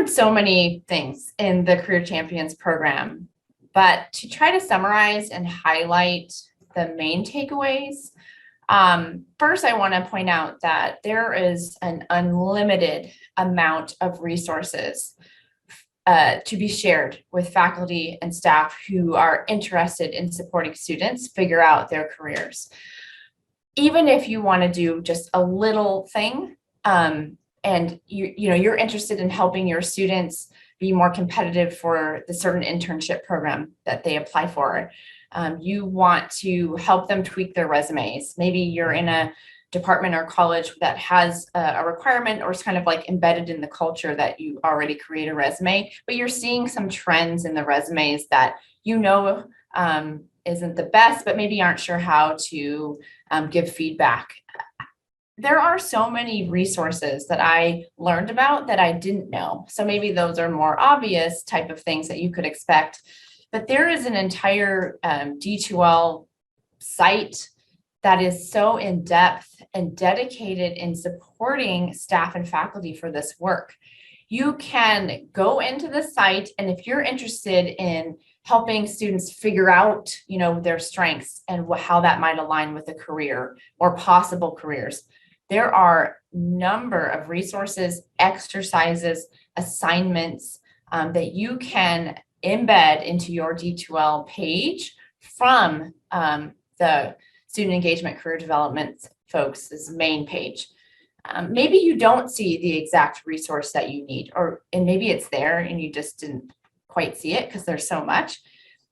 covered so many things in the Career Champions program, but to try to summarize and highlight the main takeaways, first, I want to point out that there is an unlimited amount of resources to be shared with faculty and staff who are interested in supporting students figure out their careers. Even if you want to do just a little thing, and you're interested in helping your students be more competitive for the certain internship program that they apply for. You want to help them tweak their resumes. Maybe you're in a department or college that has a requirement or it's kind of like embedded in the culture that you already create a resume, but you're seeing some trends in the resumes that isn't the best, but maybe aren't sure how to give feedback. There are so many resources that I learned about that I didn't know. So maybe those are more obvious type of things that you could expect. But there is an entire D2L site that is so in-depth and dedicated in supporting staff and faculty for this work. You can go into the site, and if you're interested in helping students figure out, their strengths and how that might align with a career or possible careers, there are a number of resources, exercises, assignments that you can embed into your D2L page from the Student Engagement Career Development folks' main page. Maybe you don't see the exact resource that you need, and maybe it's there and you just didn't quite see it because there's so much.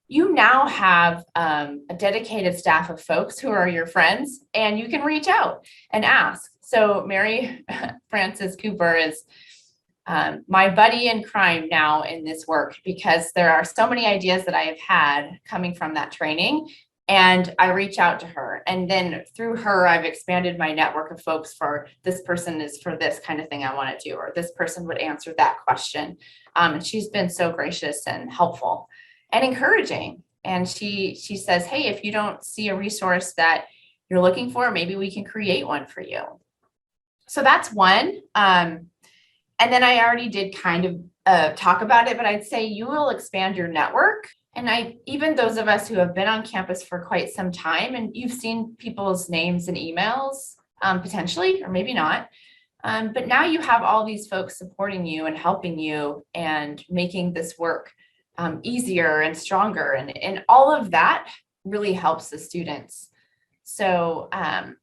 You now have a dedicated staff of folks who are your friends, and you can reach out and ask. So Mary Frances Cooper is my buddy in crime now in this work, because there are so many ideas that I have had coming from that training, and I reach out to her. And then through her, I've expanded my network of folks for this person is for this kind of thing I want to do, or this person would answer that question. And she's been so gracious and helpful and encouraging. And she says, hey, if you don't see a resource that you're looking for, maybe we can create one for you. So that's one. And then I already did kind of talk about it, but I'd say you will expand your network. And even those of us who have been on campus for quite some time, and you've seen people's names and emails, potentially, or maybe not. But now you have all these folks supporting you and helping you and making this work easier and stronger. And all of that really helps the students. So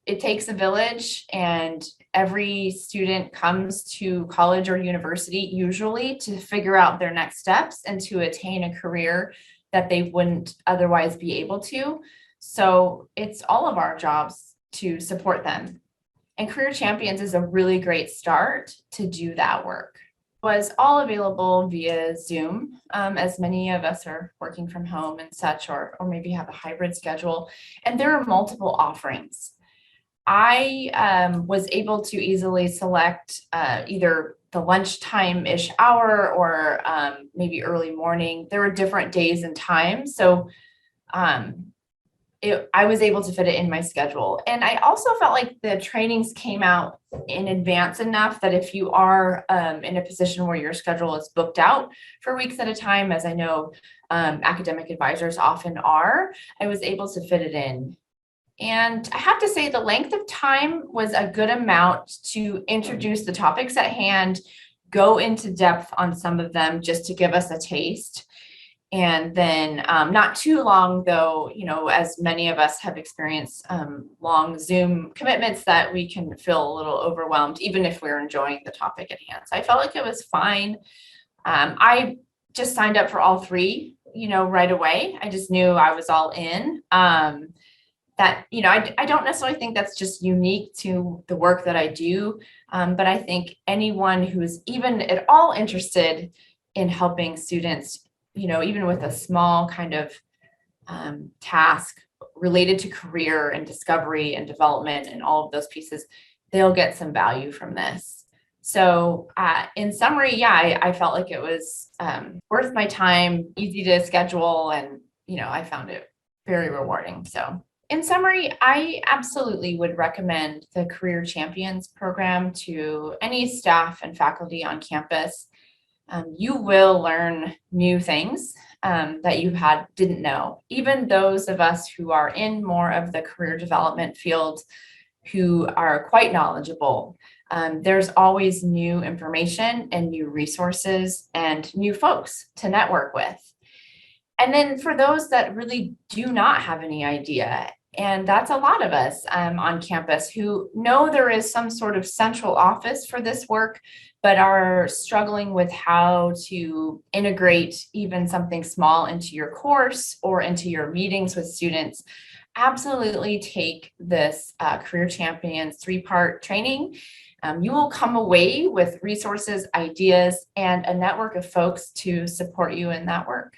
it takes a village, and every student comes to college or university usually to figure out their next steps and to attain a career that they wouldn't otherwise be able to. So it's all of our jobs to support them. And Career Champions is a really great start to do that work. It was all available via Zoom, as many of us are working from home and such, or maybe have a hybrid schedule. And there are multiple offerings. I was able to easily select either the lunchtime-ish hour or maybe early morning. There were different days and times. So I was able to fit it in my schedule. And I also felt like the trainings came out in advance enough that if you are in a position where your schedule is booked out for weeks at a time, as I know academic advisors often are, I was able to fit it in. And I have to say the length of time was a good amount to introduce the topics at hand, go into depth on some of them just to give us a taste. And then not too long, though, as many of us have experienced long Zoom commitments that we can feel a little overwhelmed, even if we're enjoying the topic at hand. So I felt like it was fine. I just signed up for all three, right away. I just knew I was all in. I don't necessarily think that's just unique to the work that I do, but I think anyone who's even at all interested in helping students, even with a small kind of task related to career and discovery and development and all of those pieces, they'll get some value from this. So in summary, I felt like it was worth my time, easy to schedule, and, I found it very rewarding. So in summary, I absolutely would recommend the Career Champions program to any staff and faculty on campus. You will learn new things that you didn't know. Even those of us who are in more of the career development field, who are quite knowledgeable, there's always new information and new resources and new folks to network with. And then for those that really do not have any idea, and that's a lot of us on campus who know there is some sort of central office for this work, but are struggling with how to integrate even something small into your course or into your meetings with students, absolutely take this Career Champions 3-part training. You will come away with resources, ideas, and a network of folks to support you in that work.